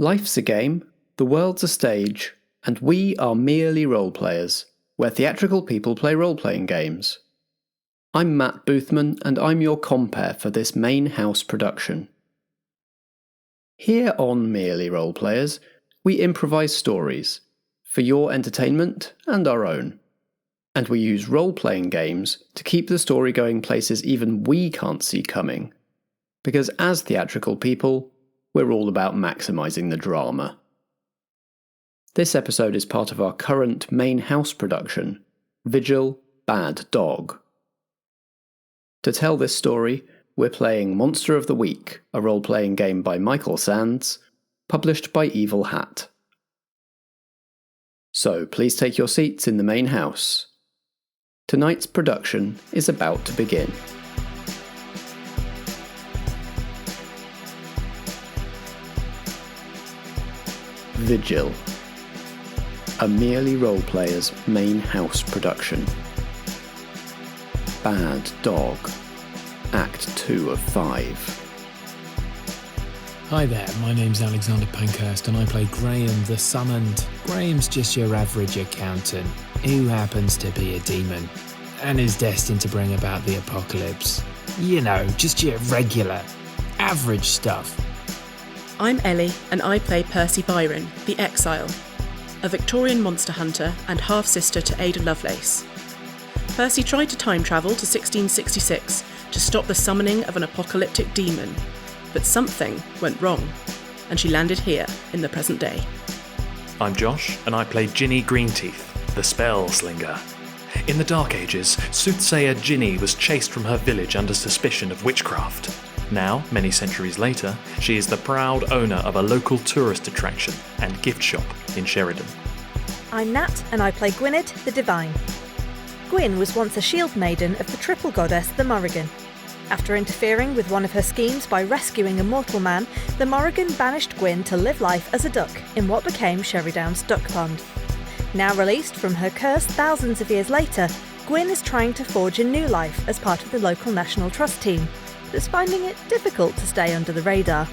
Life's a game, the world's a stage, and we are merely role-players, where theatrical people play role-playing games. I'm Matt Boothman, and I'm your compere for this main house production. Here on Merely Role-Players, we improvise stories, for your entertainment and our own. And we use role-playing games to keep the story going places even we can't see coming. Because as theatrical people, we're all about maximising the drama. This episode is part of our current main house production, Vigil, Bad Dog. To tell this story, we're playing Monster of the Week, a role-playing game by Michael Sands, published by Evil Hat. So please take your seats in the main house. Tonight's production is about to begin. Vigil, a Merely Role-Players main house production. Bad Dog, Act 2 of 5. Hi there, my name's Alexander Pankhurst and I play Graham the Summoned. Graham's just your average accountant, who happens to be a demon, and is destined to bring about the apocalypse. You know, just your regular, average stuff. I'm Ellie, and I play Percy Byron, the Exiled, a Victorian monster hunter and half-sister to Ada Lovelace. Percy tried to time travel to 1666 to stop the summoning of an apocalyptic demon, but something went wrong, and she landed here in the present day. I'm Josh, and I play Ginny Greenteeth, the spell slinger. In the Dark Ages, soothsayer Ginny was chased from her village under suspicion of witchcraft. Now, many centuries later, she is the proud owner of a local tourist attraction and gift shop in Sherrydown. I'm Nat, and I play Gwynned, the Divine. Gwyn was once a shieldmaiden of the triple goddess, the Morrigan. After interfering with one of her schemes by rescuing a mortal man, the Morrigan banished Gwyn to live life as a duck in what became Sherrydown's duck pond. Now released from her curse thousands of years later, Gwyn is trying to forge a new life as part of the local National Trust team, but is finding it difficult to stay under the radar.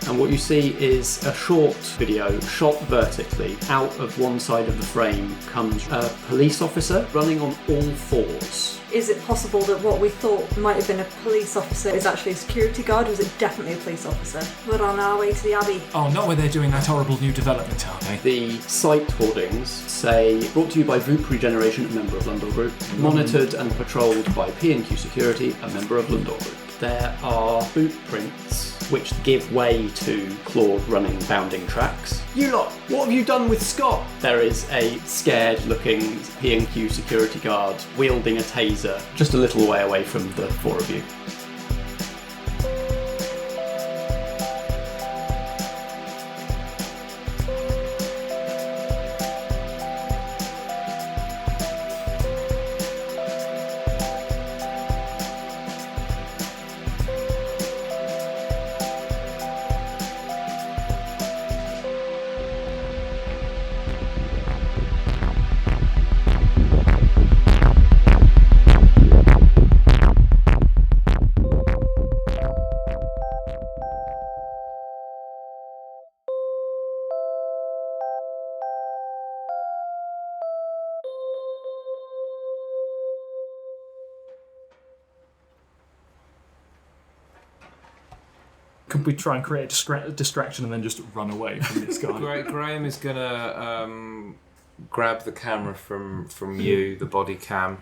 And what you see is a short video shot vertically. Out of one side of the frame comes a police officer running on all fours. Is it possible that what we thought might have been a police officer is actually a security guard, or is it definitely a police officer? We're on our way to the Abbey. Oh, not where they're doing that horrible new development, are they? The site hoardings say, brought to you by Voop Regeneration, a member of Lundor Group, monitored and patrolled by P&Q Security, a member of Lundor Group. There are boot prints which give way to clawed running bounding tracks. You lot, what have you done with Scott? There is a scared looking P&Q security guard wielding a taser just a little way away from the four of you. Could we try and create a distraction and then just run away from this guy? Graham is gonna grab the camera from you, the body cam,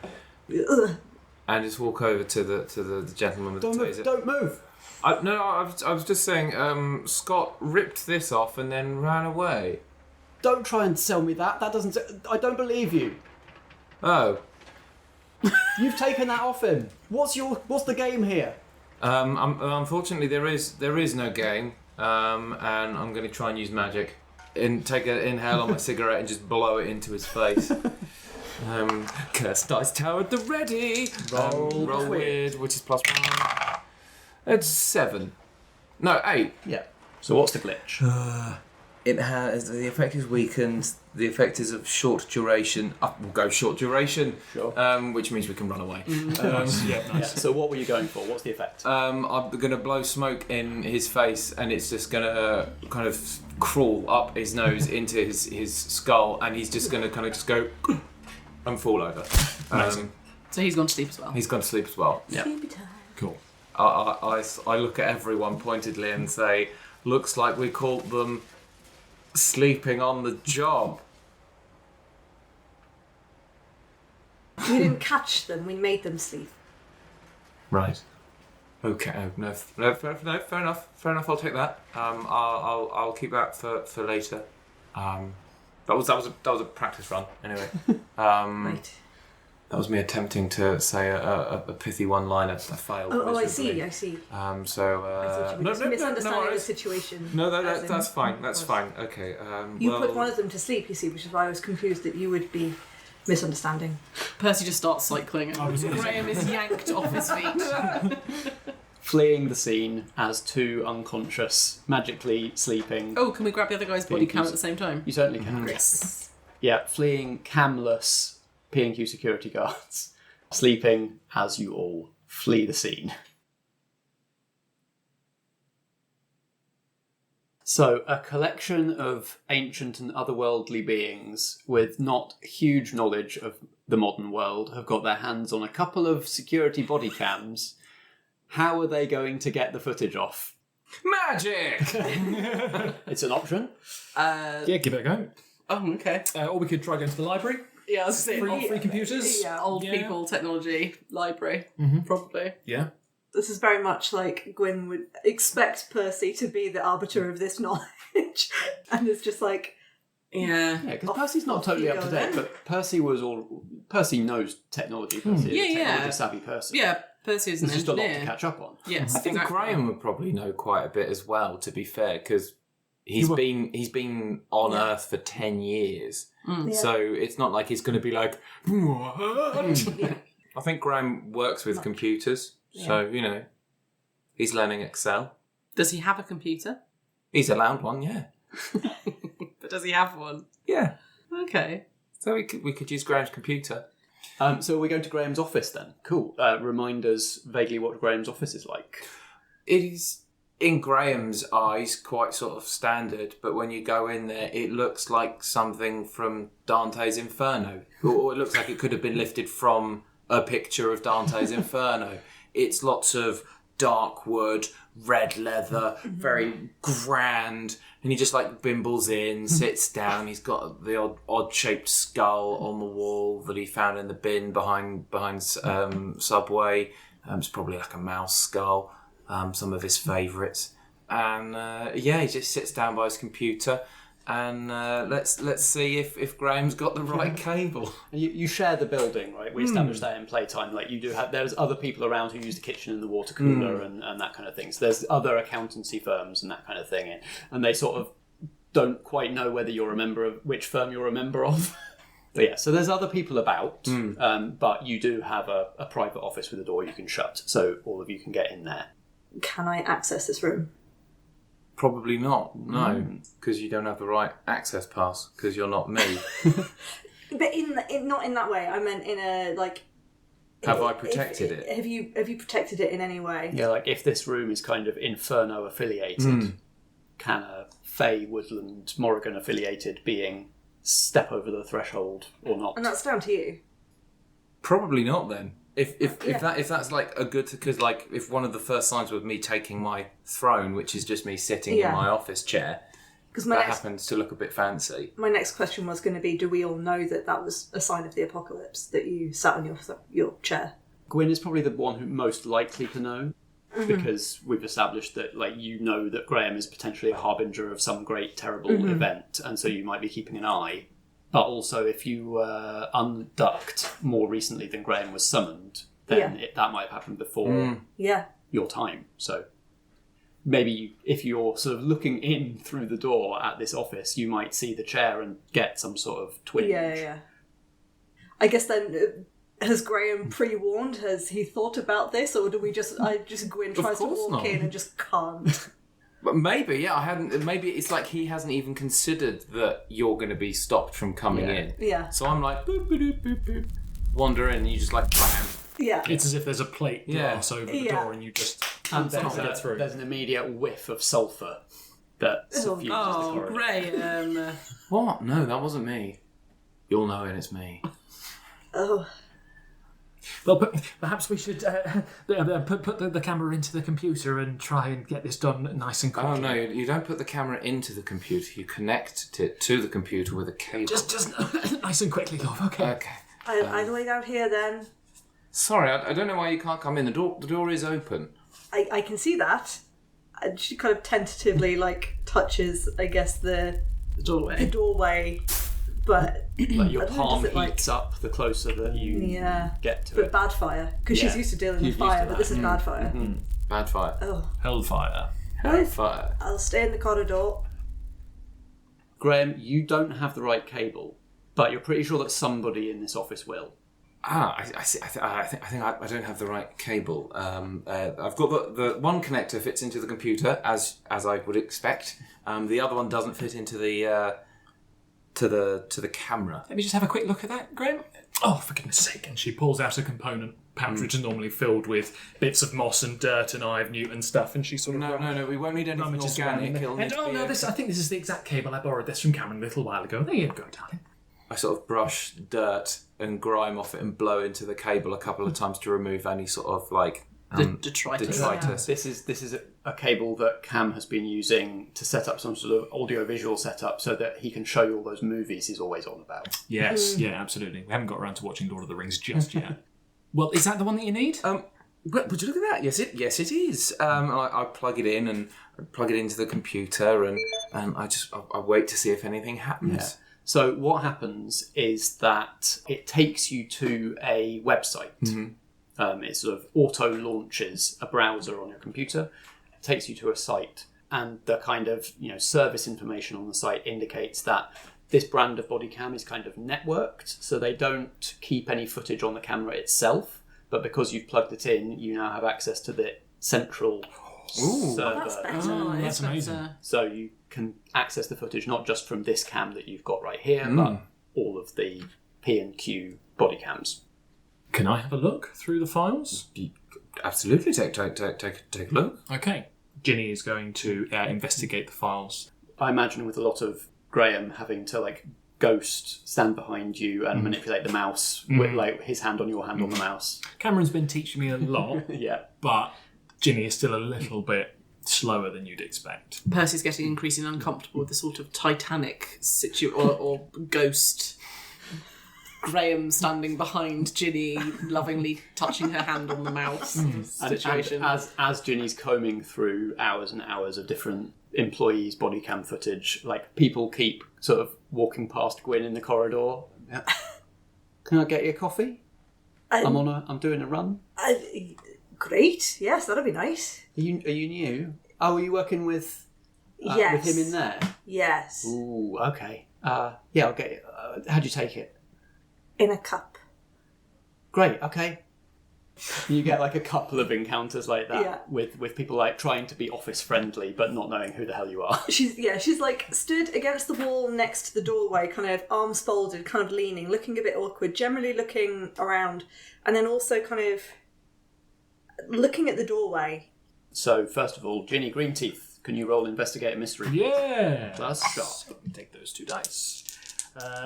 and just walk over to the gentleman with the taser. Don't move! I was just saying, Scott ripped this off and then ran away. Don't try and sell me that. That doesn't... I don't believe you. Oh. You've taken that off him. What's the game here? Unfortunately, there is no game, and I'm going to try and use magic. Take an inhale on my cigarette and just blow it into his face. Cursed Dice Tower at the ready. Roll weird, which is +1. It's 7. No, 8. Yeah. So what's the glitch? It has the effect is weakened. The effect is of short duration. We'll go short duration, Sure. which means we can run away. Nice. Yeah, so what were you going for? What's the effect? I'm going to blow smoke in his face, and it's just going to kind of crawl up his nose into his skull, and he's just going to kind of just go and fall over. So he's gone to sleep as well. He's gone to sleep as well. Yeah. Sleepy time. Cool. I look at everyone pointedly and say, looks like we caught them sleeping on the job. We didn't catch them, we made them sleep. Right. Okay. No, fair enough. Fair enough. I'll take that. I'll keep that for later. That was a practice run anyway. Right. That was me attempting to say a pithy one-liner. I failed. Oh, I miserably. see. So I thought you were just misunderstanding the situation. No, that's fine. That's fine. Okay. You put one of them to sleep, you see, which is why I was confused that you would be misunderstanding. Percy just starts cycling and Graham is yanked off his feet. Fleeing the scene as two unconscious, magically sleeping. Oh, can we grab the other guy's body cam at the same time? You certainly can. Yes. Yeah, fleeing camless P&Q security guards, sleeping as you all flee the scene. So, a collection of ancient and otherworldly beings with not huge knowledge of the modern world have got their hands on a couple of security body cams. How are they going to get the footage off? Magic. It's an option. Yeah, give it a go. Oh, okay. Or we could try going to the library. Yeah, I was saying Free computers. Yeah, old people, technology, library, probably. Yeah. This is very much like Gwyn would expect Percy to be the arbiter of this knowledge. And it's just like... Yeah. Yeah, because Percy's not totally up to date, but Percy knows technology. Percy is a technology-savvy person. Yeah, Percy is an There's just a lot engineer. to catch up on. Yes, I think exactly. Graham would probably know quite a bit as well. To be fair, because he's been on Earth for 10 years, so it's not like he's going to be like. I think Graham works with computers, so he's learning Excel. Does he have a computer? He's allowed one, yeah. But does he have one? Yeah. Okay. So we could use Graham's computer. So we're going to Graham's office then. Cool. Remind us vaguely what Graham's office is like. It is, in Graham's eyes, quite sort of standard, but when you go in there, it looks like something from Dante's Inferno. Or it looks like it could have been lifted from a picture of Dante's Inferno. It's lots of dark wood, red leather, very grand, and he just like bimbles in, sits down. He's got the odd-shaped skull on the wall that he found in the bin behind Subway. It's probably like a mouse skull, some of his favourites. And he just sits down by his computer. And let's see if Graham's got the right cable. You share the building, right? We established that in playtime. Like you do have, there's other people around who use the kitchen and the water cooler and that kind of thing. So there's other accountancy firms and that kind of thing, and they sort of don't quite know whether you're a member of which firm you're a member of. But yeah, so there's other people about, but you do have a private office with a door you can shut, so all of you can get in there. Can I access this room? Probably not, no, because you don't have the right access pass, because you're not me. But not in that way. I meant in a, like... Have I protected it? Have you protected it in any way? Yeah, like if this room is kind of Inferno affiliated, can a Fey, Woodland, Morrigan affiliated being step over the threshold or not? And that's down to you. Probably not then. If that's like a good, because like if one of the first signs was me taking my throne, which is just me sitting in my office chair, because that happens to look a bit fancy. My next question was going to be: do we all know that was a sign of the apocalypse that you sat on your chair? Gwyn is probably the one who most likely to know, because we've established that you know that Graham is potentially a harbinger of some great terrible event, and so you might be keeping an eye. But also, if you unducked more recently than Graham was summoned, then that might have happened before your time. So maybe if you're sort of looking in through the door at this office, you might see the chair and get some sort of twinge. Yeah. I guess then, has Graham pre-warned? Has he thought about this? Or do we Gwyn tries to walk in and just can't? But maybe, yeah, I hadn't. Maybe it's like he hasn't even considered that you're going to be stopped from coming in. Yeah. So I'm like, boop, boop, boop, boop, boop, wander in, and you just like, bam. Yeah. It's as if there's a plate glass over the Yeah. door and you just And can't get through. there's an immediate whiff of sulphur that suffuses the corridor. Graham. What? No, that wasn't me. You'll know when it's me. Oh. Well, perhaps we should put the camera into the computer and try and get this done nice and quickly. Oh no, you don't put the camera into the computer. You connect it to the computer with a cable. Just nice and quickly, love. Okay. Okay. I'll wait out here then. Sorry, I don't know why you can't come in. The door is open. I can see that. And she kind of tentatively touches, I guess, the doorway. But Like your I don't know, palm does it, heats up the closer that you get to but it. bad fire, because she's used to dealing with She's used fire, to but that. this is bad fire. Bad fire. Oh, Hellfire. Hellfire. I'll stay in the corridor. Graham, you don't have the right cable, but you're pretty sure that somebody in this office will. I see. I think I don't have the right cable. I've got the one connector fits into the computer as I would expect. The other one doesn't fit into the to the camera. Let me just have a quick look at that, Graham. Oh, for goodness sake. And she pulls out a component pouch, which is normally filled with bits of moss and dirt and Eye of Newton stuff, and she sort of... No, we won't need anything organic. I think this is the exact cable. I borrowed this from Cameron a little while ago. There you go, darling. I sort of brush dirt and grime off it and blow into the cable a couple of times to remove any sort of Detritus. detritus. This is a cable that Cam has been using to set up some sort of audio-visual setup so that he can show you all those movies he's always on about. Yes, yeah, absolutely. We haven't got around to watching Lord of the Rings just yet. Well, is that the one that you need? Would you look at that? Yes, it is. I plug it in and plug it into the computer and I wait to see if anything happens. Yeah. So what happens is that it takes you to a website. It sort of auto-launches a browser on your computer. It takes you to a site, and the kind of service information on the site indicates that this brand of body cam is kind of networked, so they don't keep any footage on the camera itself, but because you've plugged it in, you now have access to the central server. That's better. That's amazing. So you can access the footage not just from this cam that you've got right here, but all of the P&Q body cams. Can I have a look through the files? Absolutely, take a look. Okay. Ginny is going to investigate the files. I imagine with a lot of Graham having to ghost stand behind you and manipulate the mouse with his hand on your hand on the mouse. Cameron's been teaching me a lot, Yeah. but Ginny is still a little bit slower than you'd expect. Percy's getting increasingly uncomfortable with the sort of Titanic or ghost. Graham standing behind Ginny, lovingly touching her hand on the mouse situation. And as Ginny's combing through hours and hours of different employees' body cam footage, people keep sort of walking past Gwyn in the corridor. Can I get you a coffee? I'm doing a run. Great. Yes, that'd be nice. Are you new? Oh, are you working with Yes. with him in there? Yes. Ooh, okay. Yeah, I'll get you. How'd you take it? In a cup. Great, okay. You get a couple of encounters like that Yeah. with people trying to be office friendly but not knowing who the hell you are. She's stood against the wall next to the doorway, kind of arms folded, kind of leaning, looking a bit awkward, generally looking around, and then also kind of looking at the doorway. So first of all, Ginny Greenteeth, can you roll investigate a mystery? Yeah! Plus sharp. Take those 2 dice.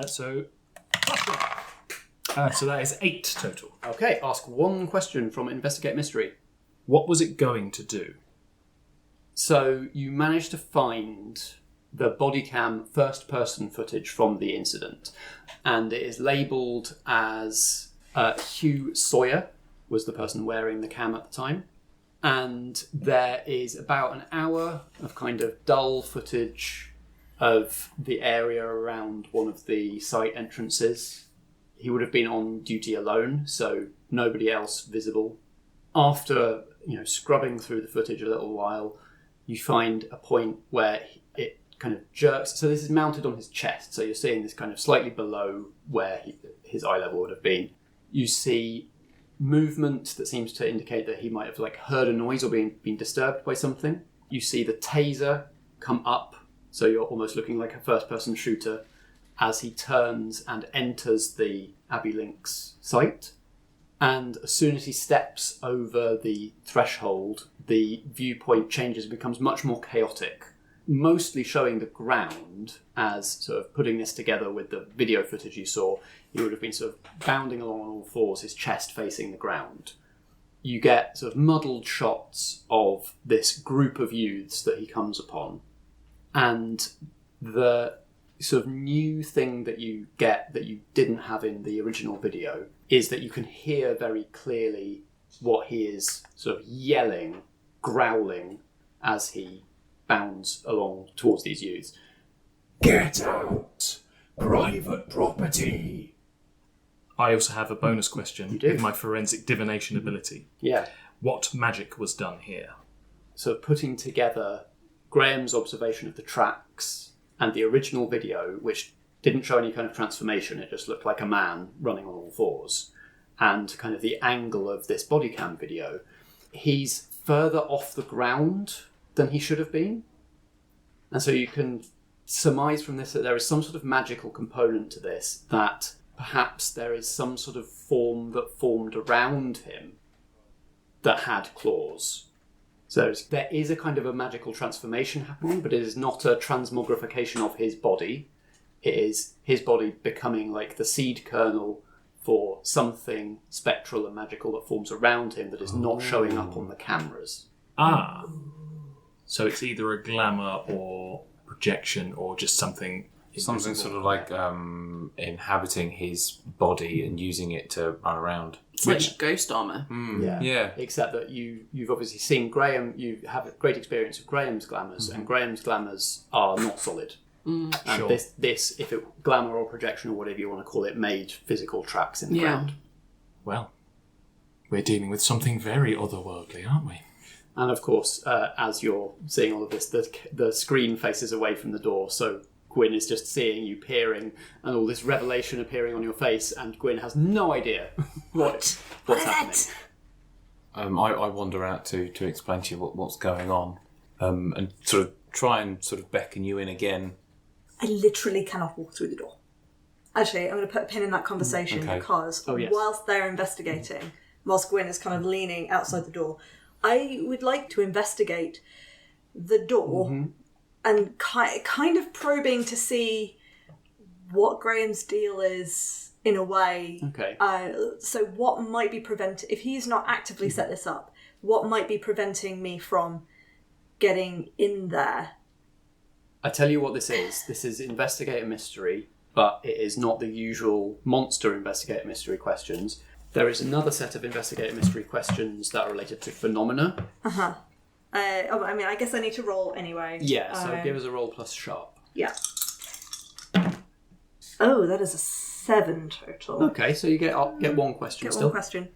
So that is 8 total. Okay, ask one question from investigate mystery. What was it going to do? So you managed to find the body cam first person footage from the incident, and it is labelled as Hugh Sawyer was the person wearing the cam at the time. And there is about an hour of kind of dull footage of the area around one of the site entrances. He would have been on duty alone, so nobody else visible. After, scrubbing through the footage a little while, you find a point where it kind of jerks. So this is mounted on his chest, so you're seeing this kind of slightly below where his eye level would have been. You see movement that seems to indicate that he might have heard a noise or been disturbed by something. You see the taser come up, so you're almost looking like a first-person shooter, as he turns and enters the Abbey Link's site. And as soon as he steps over the threshold, the viewpoint changes and becomes much more chaotic, mostly showing the ground as sort of putting this together with the video footage you saw. He would have been sort of bounding along on all fours, his chest facing the ground. You get sort of muddled shots of this group of youths that he comes upon. And the sort of new thing that you get that you didn't have in the original video is that you can hear very clearly what he is sort of yelling, growling as he bounds along towards these youths. Get out! Private property! I also have a bonus question You do? with my forensic divination ability. Yeah. What magic was done here? So putting together Graham's observation of the tracks and the original video, which didn't show any kind of transformation, it just looked like a man running on all fours, and kind of the angle of this body cam video, he's further off the ground than he should have been. And so you can surmise from this that there is some sort of magical component to this, that perhaps there is some sort of form that formed around him that had claws. So there is a kind of a magical transformation happening, but it is not a transmogrification of his body. It is his body becoming like the seed kernel for something spectral and magical that forms around him that is not showing up on the cameras. Ah. So it's either a glamour or projection or just something... Something sort of like inhabiting his body and using it to run around. It's like ghost armour. Yeah. Except that you've obviously seen Graham, you have a great experience of Graham's glamours, and Graham's glamours are not solid. And Sure. this, if it glamour or projection or whatever you want to call it, made physical tracks in the ground. Well, we're dealing with something very otherworldly, aren't we? And of course, as you're seeing all of this, the screen faces away from the door, so Gwyn is just seeing you peering and all this revelation appearing on your face, and Gwyn has no idea what's happening. I wander out to explain to you what's going on, and sort of try and sort of beckon you in again. I literally cannot walk through the door. Actually, I'm going to put a pin in that conversation because whilst they're investigating, whilst Gwyn is kind of leaning outside the door, I would like to investigate the door and kind of probing to see what Graham's deal is in a way. Okay. So what might be if he's not actively set this up, what might be preventing me from getting in there? I tell you what this is. This is Investigate a Mystery, but it is not the usual monster Investigate a Mystery questions. There is another set of Investigate a Mystery questions that are related to phenomena. I guess I need to roll anyway. Yeah, so give us a roll plus sharp. Yeah. Oh, that is a 7 total. Okay, so you get one question Get still. one question.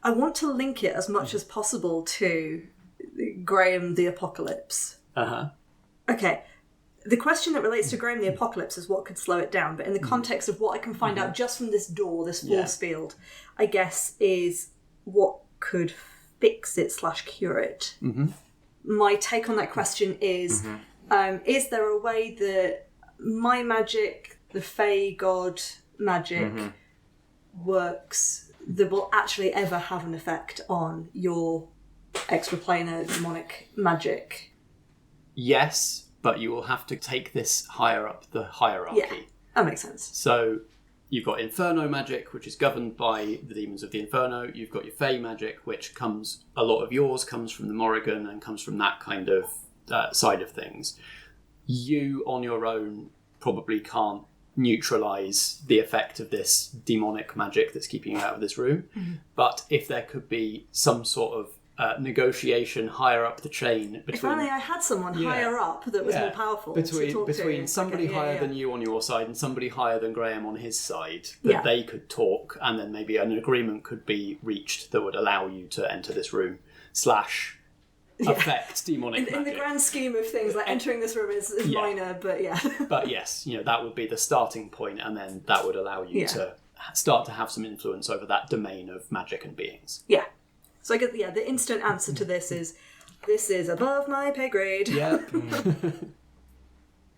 I want to link it as much as possible to Graham the Apocalypse. Okay. The question that relates to Graham the Apocalypse is what could slow it down, but in the context of what I can find out just from this door, this force field, I guess is what could fix it / cure it. My take on that question is there a way that my magic, the Fey God magic, works that will actually ever have an effect on your extraplanar demonic magic? Yes, but you will have to take this higher up the hierarchy. Yeah, that makes sense. So you've got Inferno magic, which is governed by the demons of the Inferno. You've got your Fey magic, which a lot of yours comes from the Morrigan and comes from that kind of side of things. You, on your own, probably can't neutralise the effect of this demonic magic that's keeping you out of this room. But if there could be some sort of negotiation higher up the chain between... If only I had someone higher up that was more powerful to talk between to. somebody higher than you on your side and somebody higher than Graham on his side, that they could talk, and then maybe an agreement could be reached that would allow you to enter this room / affect demonic magic. In the grand scheme of things, like entering this room is minor, but yeah. But yes, that would be the starting point, and then that would allow you to start to have some influence over that domain of magic and beings. Yeah. So I guess, the instant answer to this is This is above my pay grade. Yep.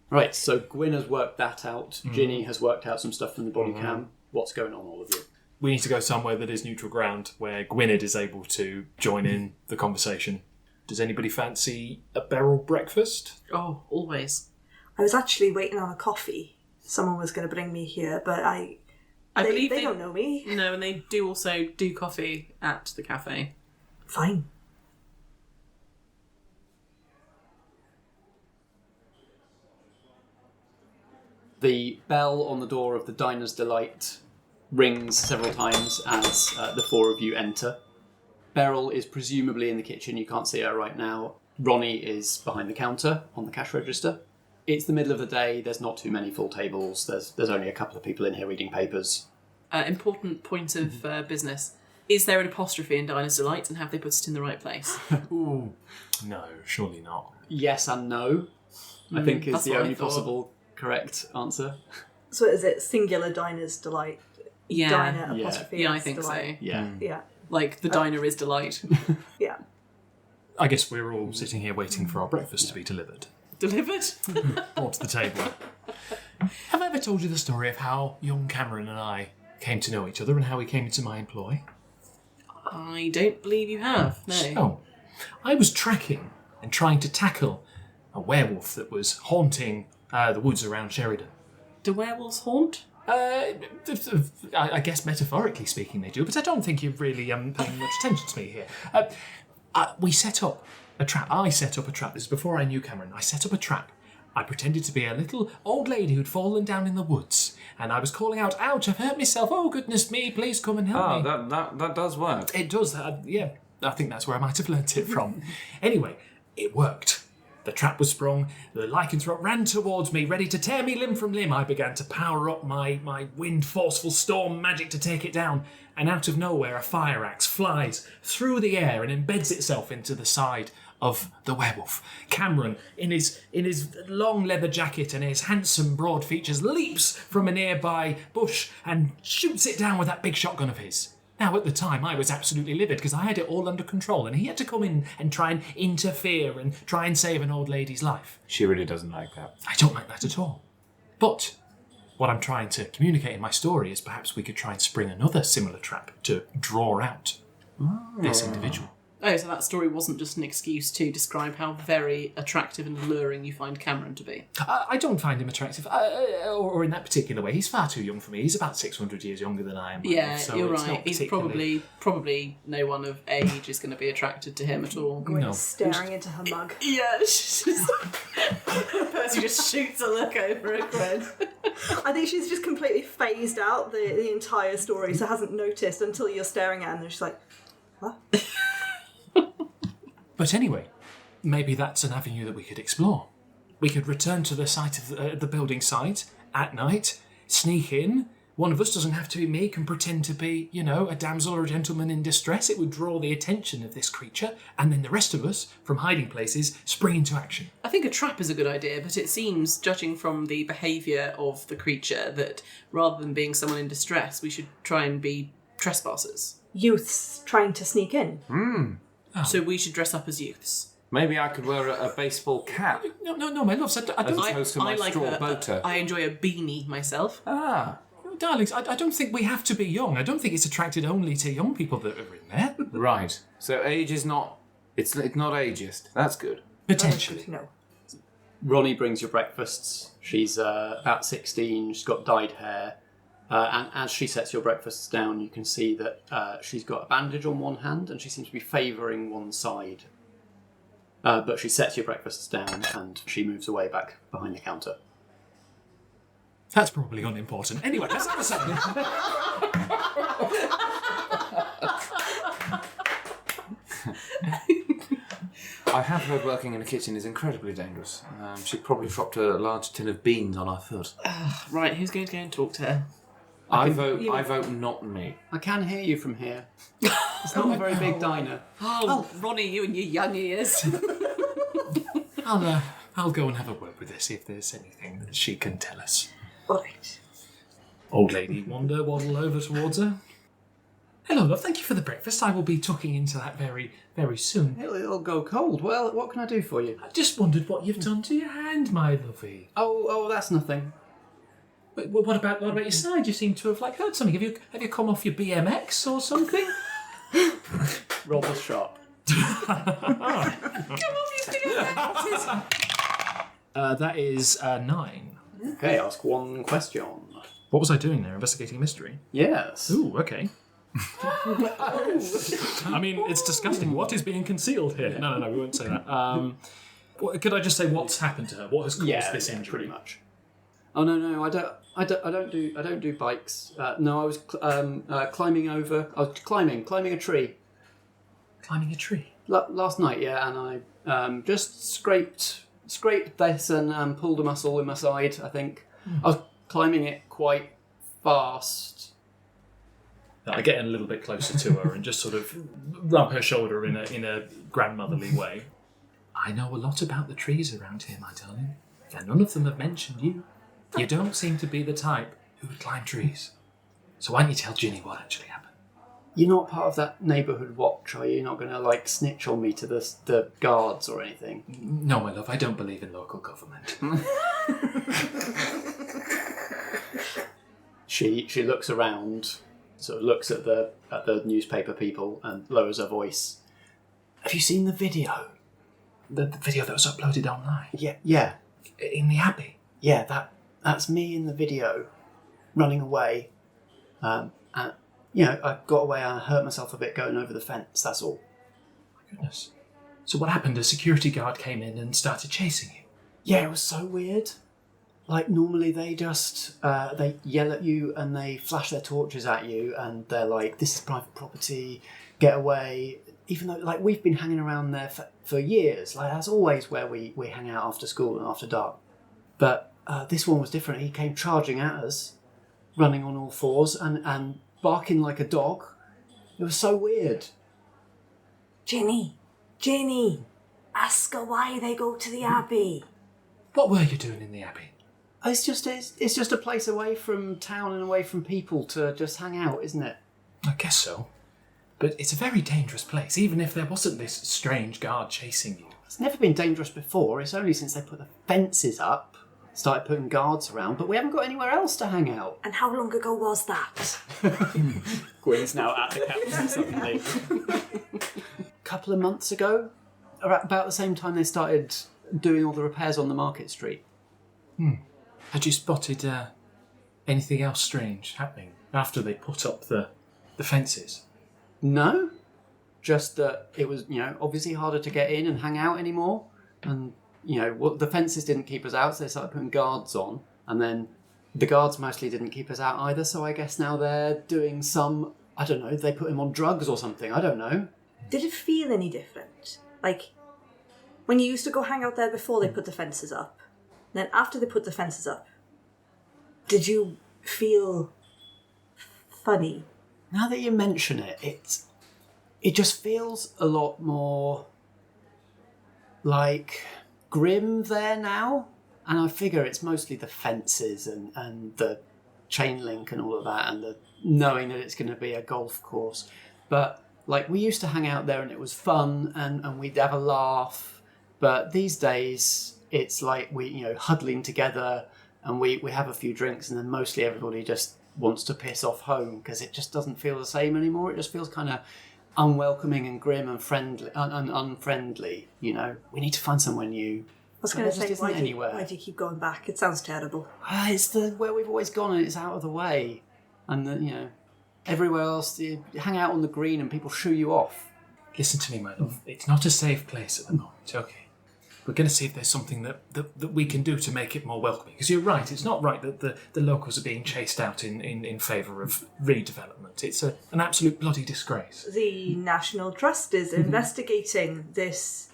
Right, so Gwyn has worked that out. Ginny has worked out some stuff from the body cam. What's going on, all of you? We need to go somewhere that is neutral ground, where Gwynned is able to join in the conversation. Does anybody fancy a barrel breakfast? Oh, always. I was actually waiting on a coffee. Someone was going to bring me here, but I believe they don't know me. No, and they do also do coffee at the cafe. Fine. The bell on the door of the Diner's Delight rings several times as the four of you enter. Beryl is presumably in the kitchen. You can't see her right now. Ronnie is behind the counter on the cash register. It's the middle of the day. There's not too many full tables. There's only a couple of people in here reading papers. Important point of business. Is there an apostrophe in Diner's Delight, and have they put it in the right place? Ooh. No, surely not. Yes and no, I think is that's the what I only thought. possible correct answer. So is it singular Diner's Delight? Yeah. Diner Yeah. apostrophe Yeah, I is think delight. so. Yeah. Yeah. Like, the diner is delight. Yeah. I guess we're all sitting here waiting for our breakfast to be delivered. Delivered? Brought to the table. Have I ever told you the story of how young Cameron and I came to know each other and how he came into my employ? I don't believe you have, no. So, I was tracking and trying to tackle a werewolf that was haunting the woods around Sherrydown. Do werewolves haunt? I guess metaphorically speaking they do, but I don't think you're really paying much attention to me here. We set up a trap. I set up a trap. This is before I knew Cameron. I set up a trap. I pretended to be a little old lady who'd fallen down in the woods, and I was calling out, "Ouch, I've hurt myself. Oh, goodness me, please come and help me." That does work. It does. Yeah, I think that's where I might have learnt it from. Anyway, it worked. The trap was sprung, the lycanthrope ran towards me, ready to tear me limb from limb. I began to power up my wind forceful storm magic to take it down, and out of nowhere a fire axe flies through the air and embeds itself into the side of the werewolf. Cameron, in his long leather jacket and his handsome broad features, leaps from a nearby bush and shoots it down with that big shotgun of his. Now, at the time, I was absolutely livid because I had it all under control, and he had to come in and try and interfere and try and save an old lady's life. She really doesn't like that. I don't like that at all. But what I'm trying to communicate in my story is perhaps we could try and spring another similar trap to draw out this individual. Oh, so that story wasn't just an excuse to describe how very attractive and alluring you find Cameron to be. I don't find him attractive, or in that particular way. He's far too young for me. He's about 600 years younger than I am. Yeah, so you're it's right. not He's particularly- probably no one of age is going to be attracted to him at all. Gwyn No. is staring into her mug. Yeah, Percy just shoots a look over at Gwen. I think she's just completely phased out the entire story, so hasn't noticed until you're staring at her and she's like, what? But anyway, maybe that's an avenue that we could explore. We could return to the site of the building site at night, sneak in. One of us doesn't have to be me, can pretend to be, a damsel or a gentleman in distress. It would draw the attention of this creature, and then the rest of us, from hiding places, spring into action. I think a trap is a good idea, but it seems, judging from the behaviour of the creature, that rather than being someone in distress, we should try and be trespassers. Youths trying to sneak in. So we should dress up as youths. Maybe I could wear a baseball cap No, my loves, I as don't... opposed to my straw bow tie. I enjoy a beanie myself. Darlings, I don't think we have to be young. I don't think it's attracted only to young people that are in there. Right. So age is not... It's not ageist. That's good. Potentially. No. Ronnie brings your breakfasts. She's about 16. She's got dyed hair. And as she sets your breakfasts down, you can see that she's got a bandage on one hand and she seems to be favouring one side. But she sets your breakfasts down and she moves away back behind the counter. That's probably unimportant. Anyway, let's have a second. I have heard working in a kitchen is incredibly dangerous. She probably dropped a large tin of beans on our foot. Right, who's going to go and talk to her? I vote not me. I can hear you from here. It's not a very big diner. Oh, Ronnie, you and your young ears. I'll go and have a word with her, see if there's anything that she can tell us. All right. Old lady waddle over towards her. Hello, love. Thank you for the breakfast. I will be tucking into that very, very soon. It'll go cold. Well, what can I do for you? I just wondered what you've done to your hand, my lovey. Oh, that's nothing. Wait, what about your side? You seem to have hurt something. Have you come off your BMX or something? Roll the shot. That is 9. Okay, ask one question. What was I doing there? Investigating a mystery? Yes. Ooh, okay. I mean, it's disgusting. What is being concealed here? No, we won't say that. Could I just say what's happened to her? What has caused this injury? Pretty much. Oh no, I don't do bikes. No, I was climbing over. I was climbing a tree. Climbing a tree? Last night, yeah, and I just scraped this and pulled a muscle in my side. I think I was climbing it quite fast. I get in a little bit closer to her and just sort of rub her shoulder in a grandmotherly way. I know a lot about the trees around here, my darling, and none of them have mentioned you. You don't seem to be the type who would climb trees. So why don't you tell Ginny what actually happened? You're not part of that neighbourhood watch, are you? You're not going to snitch on me to the guards or anything? No, my love, I don't believe in local government. She looks around, sort of looks at the newspaper people and lowers her voice. Have you seen the video? The video that was uploaded online? Yeah. In the Abbey? Yeah, that's me in the video, running away. I got away and I hurt myself a bit going over the fence, that's all. My goodness. So what happened? A security guard came in and started chasing you? Yeah, it was so weird. Normally they just, they yell at you and they flash their torches at you and they're like, this is private property, get away. Even though, we've been hanging around there for years. That's always where we hang out after school and after dark. But this one was different. He came charging at us, running on all fours and barking like a dog. It was so weird. Ginny, ask her why they go to the Abbey. What were you doing in the Abbey? It's just a place away from town and away from people to just hang out, isn't it? I guess so. But it's a very dangerous place, even if there wasn't this strange guard chasing you. It's never been dangerous before. It's only since they put the fences up, started putting guards around, but we haven't got anywhere else to hang out. And how long ago was that? Gwyn's now at the captain suddenly. A couple of months ago, about the same time they started doing all the repairs on the market street. Had you spotted anything else strange happening after they put up the fences? No, just that it was, obviously harder to get in and hang out anymore. And, the fences didn't keep us out, so they started putting guards on. And then the guards mostly didn't keep us out either, so I guess now they're doing some, I don't know, they put him on drugs or something, I don't know. Did it feel any different? When you used to go hang out there before they put the fences up, then after they put the fences up, did you feel funny? Now that you mention it, it just feels a lot more grim there now. And I figure it's mostly the fences and the chain link and all of that and the knowing that it's going to be a golf course. But we used to hang out there and it was fun and we'd have a laugh. But these days it's we, huddling together and we have a few drinks and then mostly everybody just wants to piss off home because it just doesn't feel the same anymore. It just feels kind of unwelcoming and grim and friendly and unfriendly. We need to find somewhere new. I was going to say, why do you keep going back? It sounds terrible. It's where we've always gone and it's out of the way. And everywhere else you hang out on the green and people shoo you off. Listen to me, my love. It's not a safe place at the moment, okay? We're going to see if there's something that we can do to make it more welcoming. Because you're right, it's not right that the locals are being chased out in favour of redevelopment. It's an absolute bloody disgrace. The National Trust is investigating this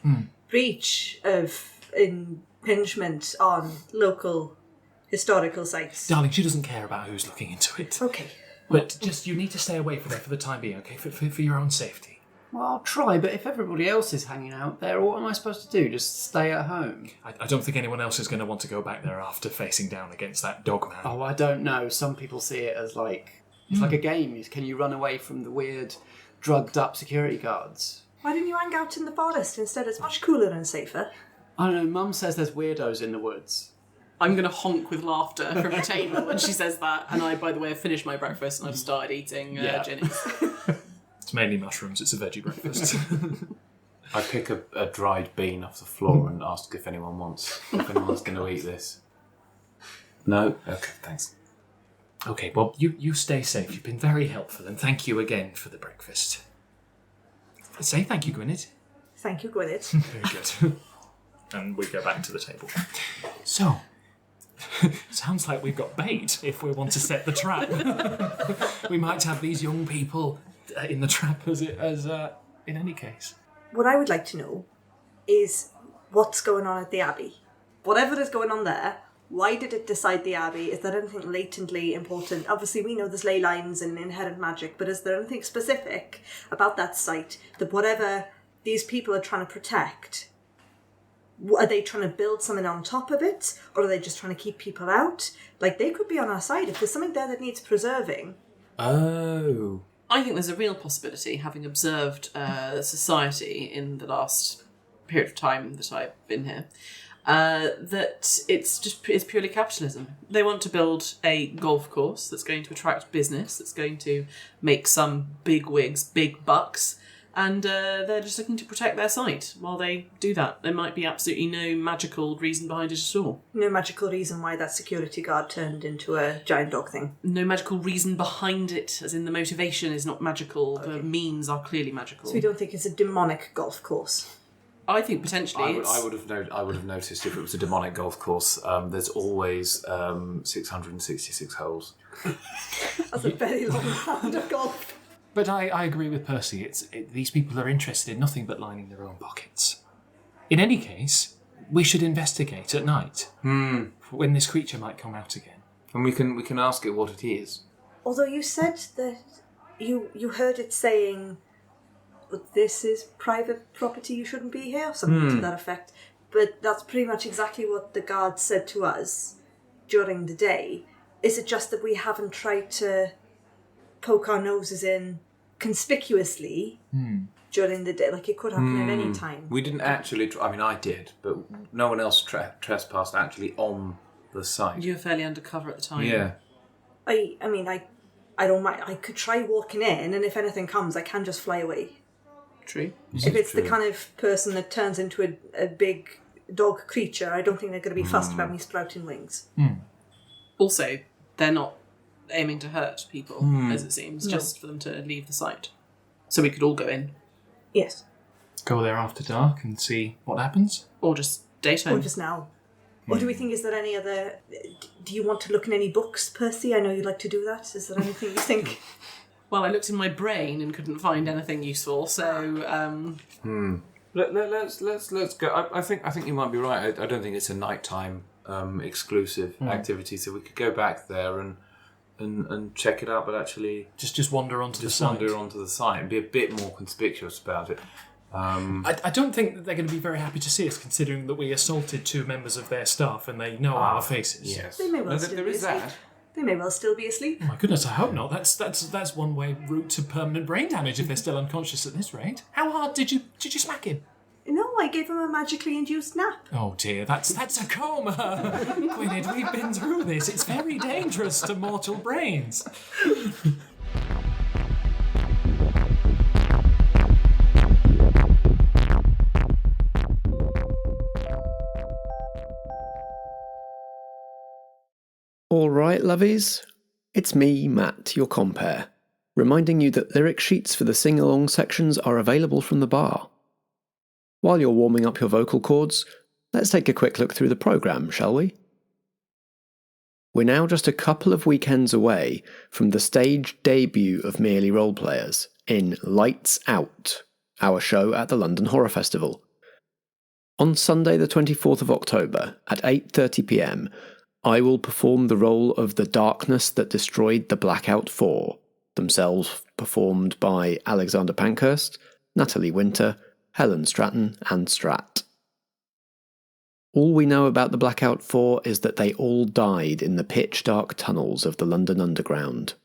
breach of impingement on local historical sites. Darling, she doesn't care about who's looking into it. Okay. But just, you need to stay away from there for the time being, okay? For your own safety. Well, I'll try, but if everybody else is hanging out there, what am I supposed to do? Just stay at home? I don't think anyone else is going to want to go back there after facing down against that dog man. Oh, I don't know. Some people see it as It's like a game. Can you run away from the weird, drugged-up security guards? Why didn't you hang out in the forest instead? It's much cooler and safer. I don't know, Mum says there's weirdos in the woods. I'm going to honk with laughter from the table when she says that. And I, by the way, have finished my breakfast and I've started eating Jenny's. It's mainly mushrooms. It's a veggie breakfast. I pick a dried bean off the floor and ask if anyone's going to eat this. No? Okay, thanks. Okay, well, you stay safe. You've been very helpful, and thank you again for the breakfast. Say thank you, Gwynned. Thank you, Gwynned. Very good. And we go back to the table. So, sounds like we've got bait if we want to set the trap. We might have these young people in the trap as in any case. What I would like to know is what's going on at the Abbey. Whatever is going on there, why did it decide the Abbey? Is there anything latently important? Obviously, we know there's ley lines and inherent magic, but is there anything specific about that site that whatever these people are trying to protect, are they trying to build something on top of it, or are they just trying to keep people out? Like, they could be on our side. If there's something there that needs preserving. Oh. I think there's a real possibility, having observed society in the last period of time that I've been here, that it's purely capitalism. They want to build a golf course that's going to attract business, that's going to make some big wigs big bucks, and they're just looking to protect their site while they do that. There might be absolutely no magical reason behind it at all. No magical reason why that security guard turned into a giant dog thing. No magical reason behind it, as in the motivation is not magical, Okay. the means are clearly magical. So we don't think it's a demonic golf course? I think potentially I would have noticed if it was a demonic golf course. There's always 666 holes. That's a very long round of golf. But I agree with Percy. These people are interested in nothing but lining their own pockets. In any case, we should investigate at night. When this creature might come out again. And we can ask it what it is. Although you said that you heard it saying, "But this is private property, you shouldn't be here," or something to that effect. But that's pretty much exactly what the guard said to us during the day. Is it just that we haven't tried to poke our noses in conspicuously during the day? Like, it could happen at any time. We didn't actually... I mean, I did, but no one else trespassed actually on the site. You were fairly undercover at the time. Yeah. I mean, I don't mind. I could try walking in, and if anything comes, I can just fly away. True. If it's the kind of person that turns into a big dog creature, I don't think they're going to be fussed about me sprouting wings. Also, they're not aiming to hurt people, as it seems, just for them to leave the site. So we could all go in. Yes. Go there after dark and see what happens? Or just daytime. Or just now. Or do we think, is there any other... Do you want to look in any books, Percy? I know you like to do that. Is there anything you think... Well, I looked in my brain and couldn't find anything useful, so... Let's go. I think you might be right. I don't think it's a nighttime exclusive activity, so we could go back there and check it out, but actually Just wander onto the site. wander onto the site and be a bit more conspicuous about it. I don't think that they're going to be very happy to see us, considering that we assaulted 2 members of their staff and they know our faces. Yes, They may well No, still there be is asleep. that. They may well still be asleep. Oh my goodness, I hope not. That's one way route to permanent brain damage if they're still unconscious at this rate. How hard did you smack him? No, I gave him a magically induced nap. Oh dear, that's a coma. Gwynned, we've been through this. It's very dangerous to mortal brains. All right, lovies. It's me, Matt, your compere, reminding you that lyric sheets for the sing-along sections are available from the bar. While you're warming up your vocal cords, let's take a quick look through the programme, shall we? We're now just a couple of weekends away from the stage debut of Merely Roleplayers in Lights Out, our show at the London Horror Festival. On Sunday the 24th of October at 8:30pm, I will perform the role of the darkness that destroyed the Blackout 4, themselves performed by Alexander Pankhurst, Natalie Winter, Helen Stratton and Strat. All we know about the Blackout 4 is that they all died in the pitch-dark tunnels of the London Underground.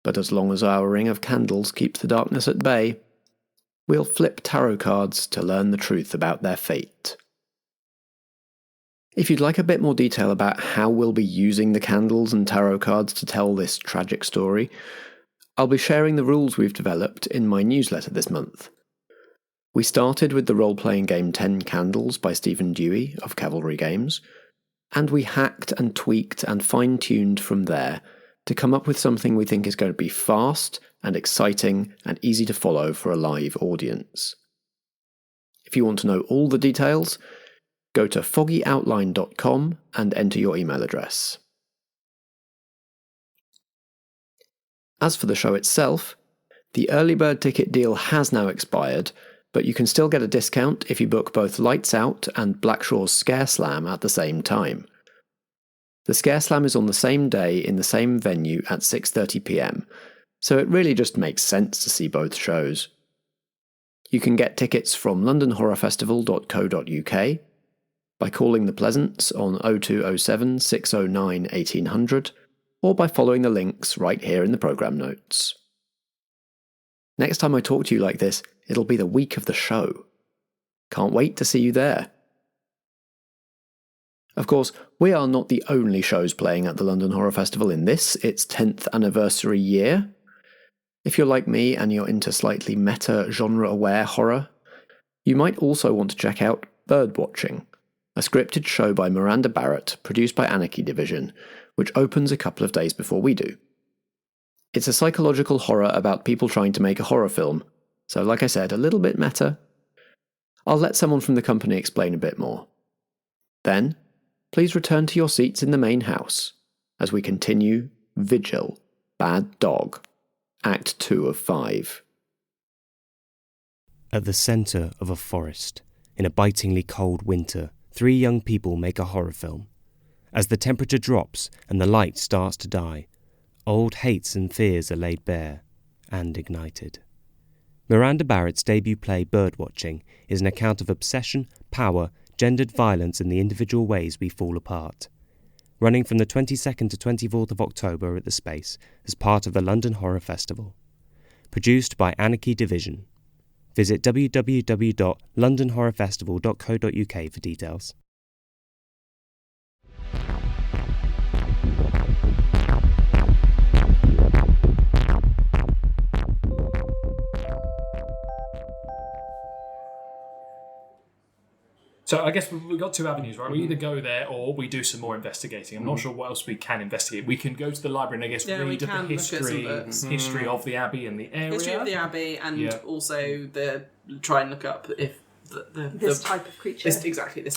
but as long as our ring of candles keeps the darkness at bay, we'll flip tarot cards to learn the truth about their fate. If you'd like a bit more detail about how we'll be using the candles and tarot cards to tell this tragic story, I'll be sharing the rules we've developed in my newsletter this month. We started with the role-playing game 10 Candles by Stephen Dewey of Cavalry Games, and we hacked and tweaked and fine-tuned from there to come up with something we think is going to be fast and exciting and easy to follow for a live audience. If you want to know all the details, go to foggyoutline.com and enter your email address. As for the show itself, the early bird ticket deal has now expired, but you can still get a discount if you book both Lights Out and Blackshaw's Scare Slam at the same time. The Scare Slam is on the same day in the same venue at 6:30 p.m, so it really just makes sense to see both shows. You can get tickets from londonhorrorfestival.co.uk, by calling the Pleasance on 0207 609 1800, or by following the links right here in the programme notes. Next time I talk to you like this, it'll be the week of the show. Can't wait to see you there. Of course, we are not the only shows playing at the London Horror Festival in its 10th anniversary year. If you're like me and you're into slightly meta genre-aware horror, you might also want to check out Birdwatching, a scripted show by Miranda Barrett, produced by Anarchy Division, which opens a couple of days before we do. It's a psychological horror about people trying to make a horror film, so like I said, a little bit meta. I'll let someone from the company explain a bit more. Then, please return to your seats in the main house, as we continue Vigil, Bad Dog, Act 2 of 5. At the centre of a forest, in a bitingly cold winter, 3 young people make a horror film. As the temperature drops and the light starts to die, old hates and fears are laid bare and ignited. Miranda Barrett's debut play Birdwatching is an account of obsession, power, gendered violence and the individual ways we fall apart. Running from the 22nd to 24th of October at the Space as part of the London Horror Festival. Produced by Anarchy Division. Visit www.londonhorrorfestival.co.uk for details. So I guess we've got 2 avenues, right? We either go there or we do some more investigating. I'm not sure what else we can investigate. We can go to the library and I guess read the history of the Abbey and the area. History of the Abbey and also try and look up if this type of creature. This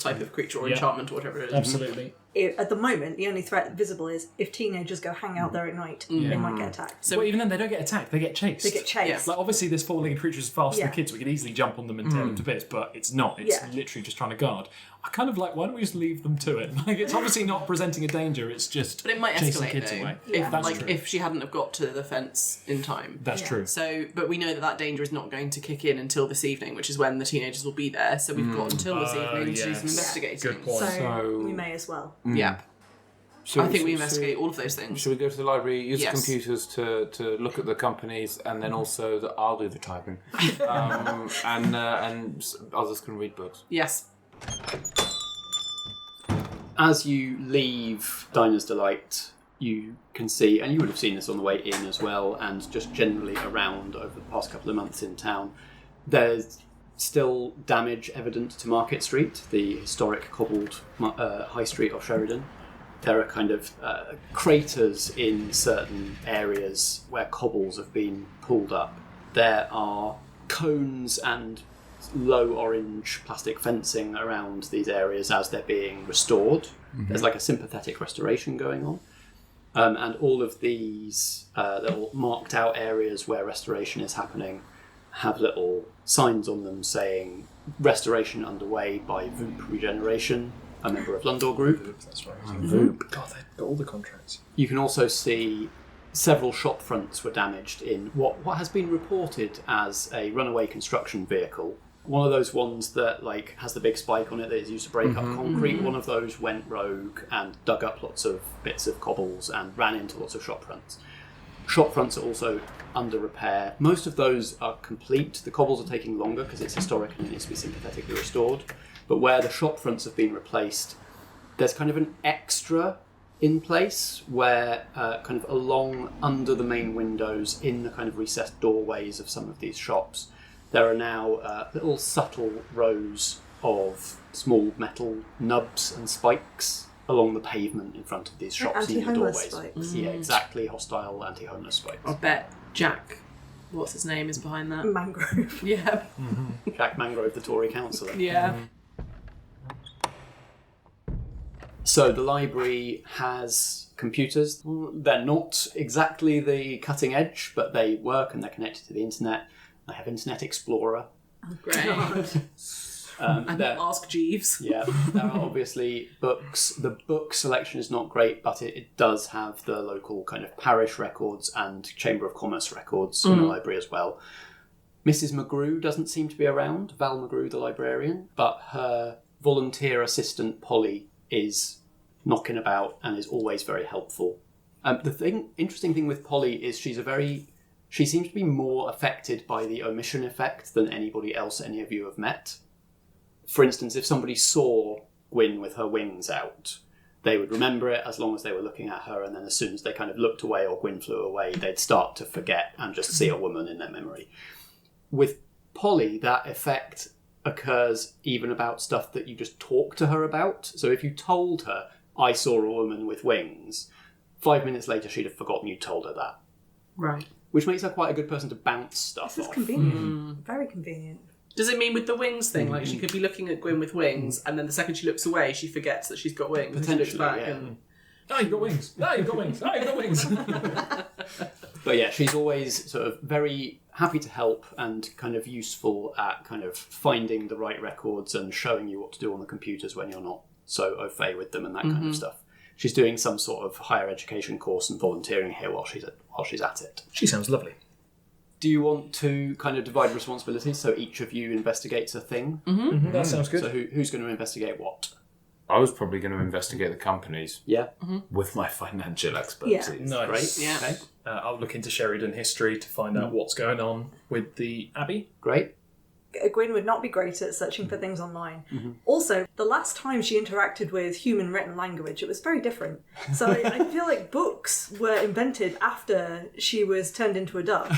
type of creature or enchantment or whatever it is. Absolutely. At the moment, the only threat visible is if teenagers go hang out there at night, they might get attacked. So even then, they don't get attacked; they get chased. Yeah. Like obviously, this 4-legged creature is fast as the kids. We could easily jump on them and tear them to bits, but it's not. It's literally just trying to guard. I kind of like. Why don't we just leave them to it? Like it's obviously not presenting a danger. It's just. But it might chasing escalate kids though, away. If she hadn't have got to the fence in time. That's true. So, but we know that danger is not going to kick in until this evening, which is when the teenagers will be there. So we've got until this evening to do some investigating. Good point. So we may as well. Yeah. I think we investigate all of those things. Should we go to the library, use the computers to look at the companies, and then also I'll do the typing, and others can read books. Yes. As you leave Diner's Delight, you can see, and you would have seen this on the way in as well, and just generally around over the past couple of months in town, there's still damage evident to Market Street, the historic cobbled high street of Sherrydown. There are kind of craters in certain areas where cobbles have been pulled up. There are cones and low orange plastic fencing around these areas as they're being restored. There's like a sympathetic restoration going on. And all of these little marked out areas where restoration is happening have little signs on them saying restoration underway by Voop Regeneration, a member of Lundor Group. That's right. Voop. God, they've got all the contracts. You can also see several shop fronts were damaged in what has been reported as a runaway construction vehicle. One of those ones that like has the big spike on it that is used to break up concrete. One of those went rogue and dug up lots of bits of cobbles and ran into lots of shop fronts. Shop fronts are also under repair. Most of those are complete. The cobbles are taking longer because it's historic and it needs to be sympathetically restored. But where the shop fronts have been replaced, there's kind of an extra in place where kind of along under the main windows in the kind of recessed doorways of some of these shops, there are now little subtle rows of small metal nubs and spikes along the pavement in front of these shops and in the doorways. Spikes. Yeah, exactly. Hostile anti-homeless spikes. I bet Jack, what's his name, is behind that. Mangrove. Yeah. Jack Mangrove, the Tory councillor. Yeah. So the library has computers. They're not exactly the cutting edge, but they work and they're connected to the internet. They have Internet Explorer. Oh, great. And Ask Jeeves. Yeah, there are obviously books. The book selection is not great, but it does have the local kind of parish records and Chamber of Commerce records in the library as well. Mrs. McGrew doesn't seem to be around, Val McGrew, the librarian, but her volunteer assistant, Polly, is knocking about and is always very helpful. The interesting thing with Polly is she seems to be more affected by the omission effect than anybody else any of you have met. For instance, if somebody saw Gwyn with her wings out, they would remember it as long as they were looking at her, and then as soon as they kind of looked away or Gwyn flew away, they'd start to forget and just see a woman in their memory. With Polly, that effect occurs even about stuff that you just talk to her about. So if you told her, I saw a woman with wings, 5 minutes later she'd have forgotten you told her that. Right. Which makes her quite a good person to bounce stuff This is off. convenient. Very convenient. Does it mean with the wings thing, like she could be looking at Gwyn with wings, and then the second she looks away, she forgets that she's got wings. Potentially, and she looks back yeah. and... Ah, you've got wings. Ah, you've got wings. Ah, you've got wings. But yeah, she's always sort of very happy to help and kind of useful at kind of finding the right records and showing you what to do on the computers when you're not so au fait with them and that kind of stuff. She's doing some sort of higher education course and volunteering here while she's at it. She sounds lovely. Do you want to kind of divide responsibilities so each of you investigates a thing? That sounds good. So who's going to investigate what? I was probably going to investigate the companies Yeah, with my financial expertise. Nice. great. Yeah. Okay. I'll look into Sherrydown history to find out what's going on with the Abbey. Great. Gwyn would not be great at searching for things online. Also, the last time she interacted with human written language, it was very different. So I feel like books were invented after she was turned into a dove.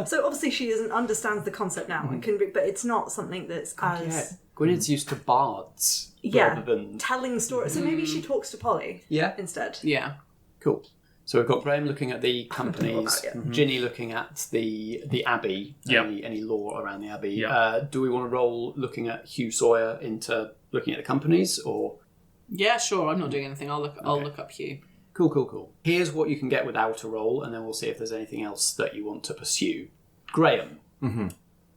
So obviously she understands the concept now, and can, but it's not something that's as... Yeah. Gwyned's used to bards rather than... telling stories. So maybe she talks to Polly instead. Yeah. Cool. So we've got Graham looking at the companies, that yet. Ginny looking at the Abbey, Yep. any law around the Abbey. Yep. Do we want to roll looking at Hugh Sawyer into looking at the companies, or...? Yeah, sure. I'm not doing anything. I'll look up Hugh. Cool. Here's what you can get without a roll, and then we'll see if there's anything else that you want to pursue. Graham.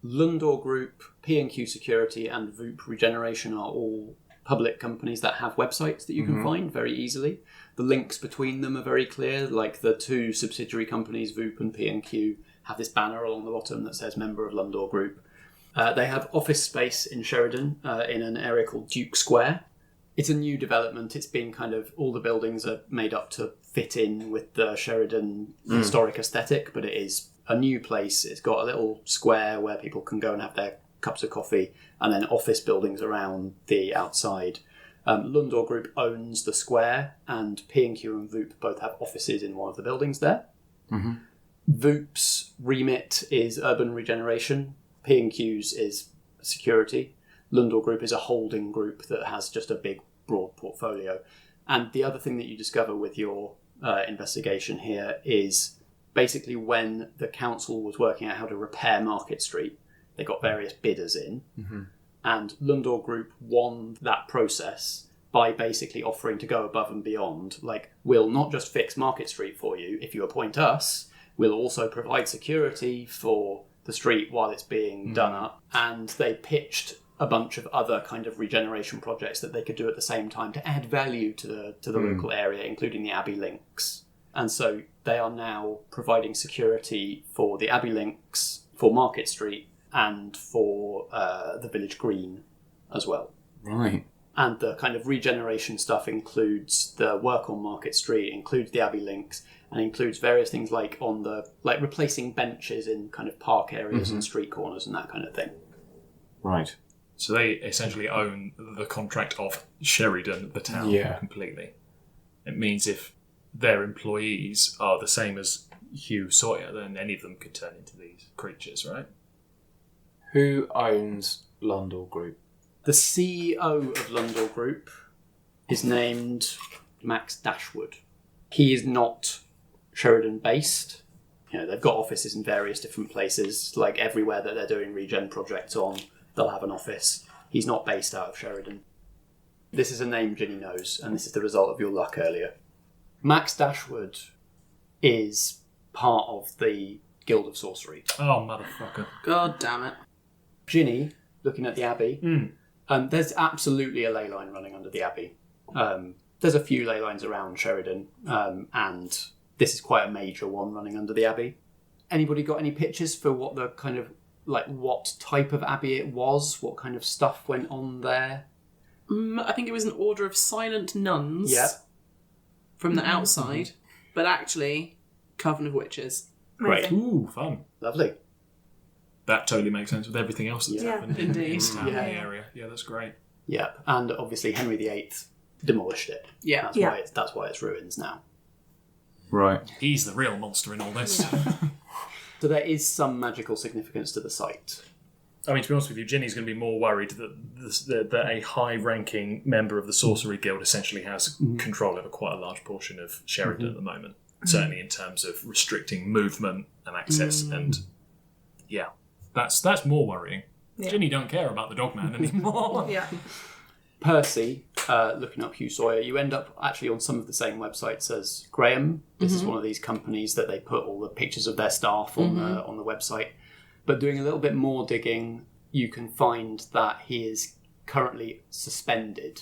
Lundor Group, P&Q Security, and Voop Regeneration are all public companies that have websites that you can find very easily. The links between them are very clear, like the two subsidiary companies, Voop and P&Q, have this banner along the bottom that says member of Lundor Group. They have office space in Sheridan in an area called Duke Square. It's a new development. It's been kind of, all the buildings are made up to fit in with the Sheridan historic aesthetic, but it is a new place. It's got a little square where people can go and have their cups of coffee, and then office buildings around the outside. Lundor Group owns the square, and P&Q and Voop both have offices in one of the buildings there. Voop's remit is urban regeneration. P&Q's is security. Lundor Group is a holding group that has just a big, broad portfolio. And the other thing that you discover with your investigation here is basically when the council was working out how to repair Market Street, they got various bidders in, and Lundor Group won that process by basically offering to go above and beyond. Like, we'll not just fix Market Street for you. If you appoint us, we'll also provide security for the street while it's being done up. And they pitched a bunch of other kind of regeneration projects that they could do at the same time to add value to the local area, including the Abbey Links. And so they are now providing security for the Abbey Links, for Market Street, and for the Village Green as well. Right. And the kind of regeneration stuff includes the work on Market Street, includes the Abbey Links, and includes various things like replacing benches in kind of park areas and street corners and that kind of thing. Right. So they essentially own the contract of Sherrydown, the town, completely. It means if their employees are the same as Hugh Sawyer, then any of them could turn into these creatures, right? Who owns Lundell Group? The CEO of Lundell Group is named Max Dashwood. He is not Sheridan based. They've got offices in various different places, like everywhere that they're doing regen projects on, they'll have an office. He's not based out of Sheridan. This is a name Ginny knows, and this is the result of your luck earlier. Max Dashwood is part of the Guild of Sorcery. Oh, motherfucker. God damn it. Ginny, looking at the Abbey, there's absolutely a ley line running under the Abbey. There's a few ley lines around Sheridan, and this is quite a major one running under the Abbey. Anybody got any pictures for what the kind of, what type of Abbey it was? What kind of stuff went on there? I think it was an order of silent nuns. Yeah. From the outside, but actually, coven of witches. Great. Ooh, fun. Lovely. That totally makes sense with everything else that's happened in Indeed. town in the area. Yeah, that's great. Yeah, and obviously Henry VIII demolished it. Yeah. That's why it's ruins now. Right. He's the real monster in all this. So there is some magical significance to the site. I mean, to be honest with you, Ginny's going to be more worried that a high-ranking member of the Sorcery Guild essentially has control over quite a large portion of Sheridan at the moment. Certainly in terms of restricting movement and access, and that's more worrying. Yeah. Ginny don't care about the Dogman anymore. Percy, looking up Hugh Sawyer, you end up actually on some of the same websites as Graham. This is one of these companies that they put all the pictures of their staff on the website. But doing a little bit more digging, you can find that he is currently suspended.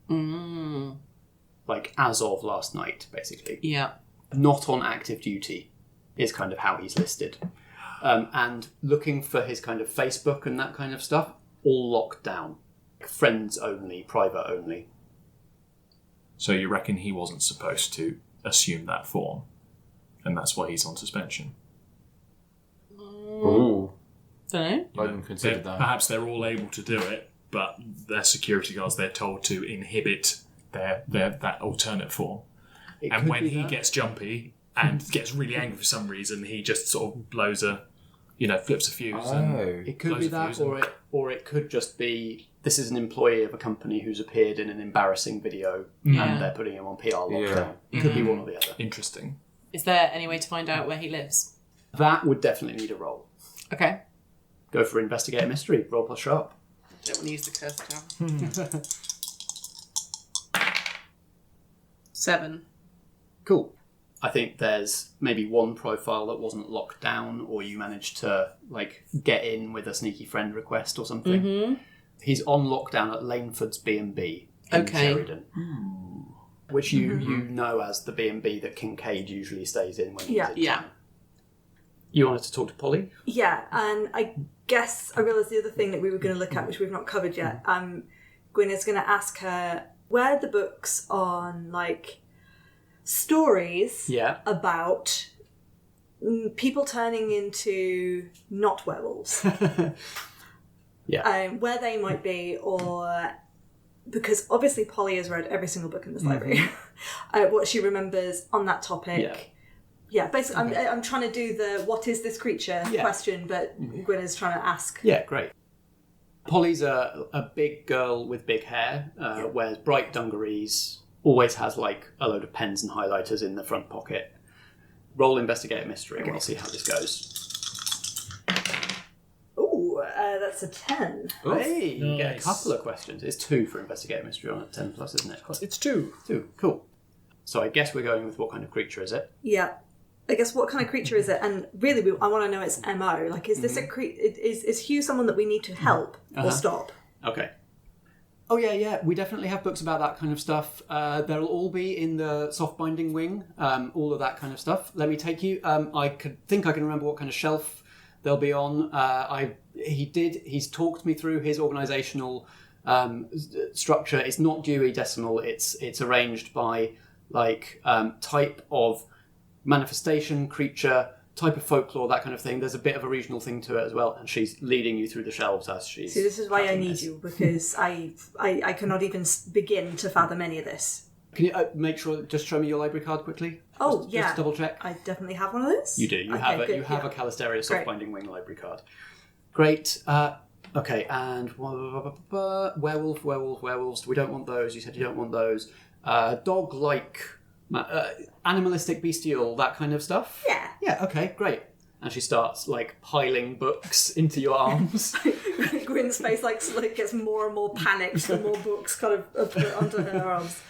As of last night, basically. Yeah. Not on active duty is kind of how he's listed. And looking for his kind of Facebook and that kind of stuff, all locked down. Friends only, private only. So you reckon he wasn't supposed to assume that form, and that's why he's on suspension? Ooh. Don't know. I hadn't considered that. Perhaps they're all able to do it, but their security guards, they're told to inhibit that alternate form. And when he gets jumpy and gets really angry for some reason, he just sort of blows flips a fuse. It could be that, or it could just be this is an employee of a company who's appeared in an embarrassing video and they're putting him on PR lockdown. It could be one or the other. Interesting. Is there any way to find out where he lives? That would definitely need a roll. Okay. Go for investigate a mystery. Roll plus sharp. Don't want to use the curse down. 7. Cool. I think there's maybe one profile that wasn't locked down, or you managed to get in with a sneaky friend request or something. He's on lockdown at Laneford's B&B in Sheridan, which you know as the B&B that Kincaid usually stays in when he's in town. You wanted to talk to Polly? Yeah, and I guess I realised the other thing that we were going to look at, which we've not covered yet. Gwyn is going to ask her where the books on stories about people turning into not werewolves. Where they might be, or because obviously Polly has read every single book in this library. What she remembers on that topic. Yeah, basically, I'm trying to do the what is this creature question, but Gwyn is trying to ask. Yeah, great. Polly's a big girl with big hair, wears bright dungarees, always has a load of pens and highlighters in the front pocket. Roll investigate a mystery and we'll see how this goes. Ooh, that's a 10. Hey, you get a couple of questions. It's 2 for investigate a mystery on a 10 plus, isn't it? It's 2. 2, cool. So I guess we're going with what kind of creature is it? Yeah. I guess what kind of creature is it? And really, I want to know its MO. Is this a is Hugh someone that we need to help or stop? Okay. Oh yeah. We definitely have books about that kind of stuff. They'll all be in the soft binding wing. All of that kind of stuff. Let me take you. I can remember what kind of shelf they'll be on. He's talked me through his organisational structure. It's not Dewey Decimal. It's arranged by type of manifestation, creature, type of folklore, that kind of thing. There's a bit of a regional thing to it as well, and she's leading you through the shelves as she's... See, this is why I need this. you, because I cannot even begin to fathom any of this. Can you make sure, just show me your library card quickly? Oh, just to double check. I definitely have one of those. You do. You have a Calisteria Softbinding Wing library card. Great. Okay, and werewolves. We don't want those. You said you don't want those. Dog-like, animalistic, bestial, that kind of stuff. Yeah. Yeah. Okay. Great. And she starts piling books into your arms. Gwyn's face gets more and more panicked the more books kind of are put onto her arms.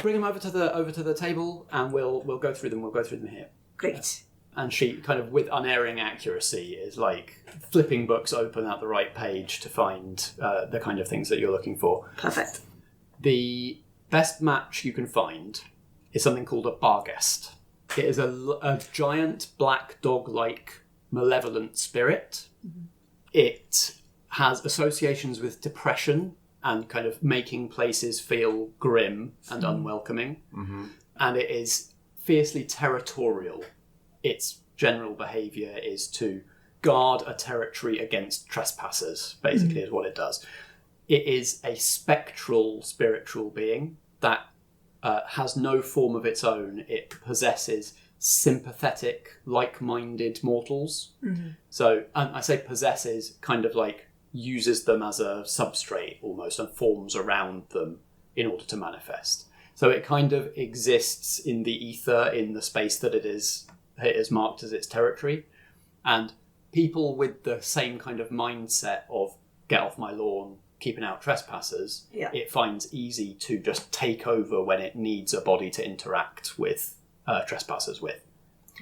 Bring them over to the table, and we'll go through them. We'll go through them here. Great. And she kind of, with unerring accuracy, is flipping books open at the right page to find the kind of things that you're looking for. Perfect. The best match you can find is something called a barghest. It is a giant black dog-like malevolent spirit. Mm-hmm. It has associations with depression and kind of making places feel grim and unwelcoming. Mm-hmm. And it is fiercely territorial. Its general behaviour is to guard a territory against trespassers, basically, is what it does. It is a spectral spiritual being that has no form of its own. It possesses sympathetic, like-minded mortals. Mm-hmm. So, and I say possesses, kind of uses them as a substrate almost and forms around them in order to manifest. So it kind of exists in the ether, in the space that it is marked as its territory. And people with the same kind of mindset of get off my lawn, keeping out trespassers, it finds easy to just take over when it needs a body to interact with trespassers with.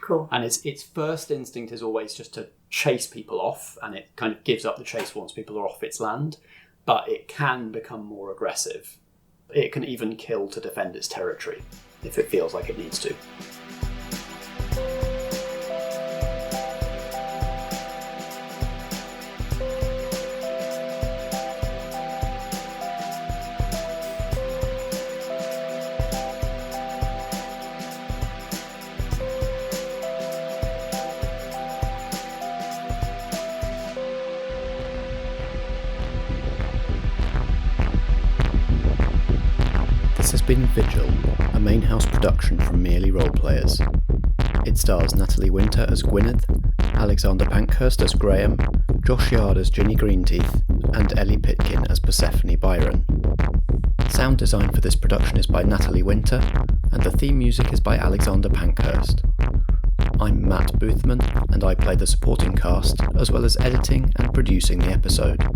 Cool. And its first instinct is always just to chase people off, and it kind of gives up the chase once people are off its land, but it can become more aggressive. It can even kill to defend its territory if it feels like it needs to. This has been Vigil, a main house production from Merely Roleplayers. It stars Natalie Winter as Gwynned, Alexander Pankhurst as Graham, Josh Yard as Ginny Greenteeth, and Ellie Pitkin as Persephone Byron. Sound design for this production is by Natalie Winter, and the theme music is by Alexander Pankhurst. I'm Matt Boothman, and I play the supporting cast, as well as editing and producing the episode.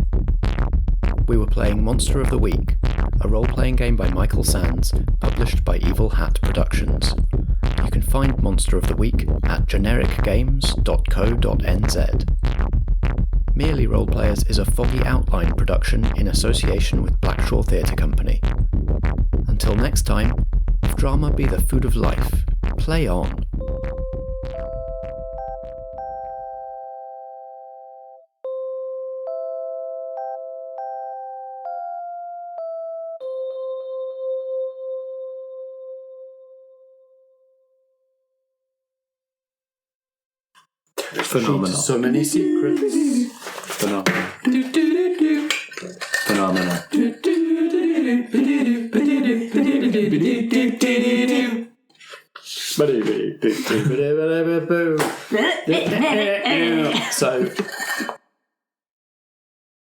We were playing Monster of the Week, a role-playing game by Michael Sands, published by Evil Hat Productions. You can find Monster of the Week at genericgames.co.nz. Merely Roleplayers is a Foggy Outline production in association with Blackshaw Theatre Company. Until next time, if drama be the food of life, play on. Phenomenal. So many secrets. Phenomenal. Phenomenal. So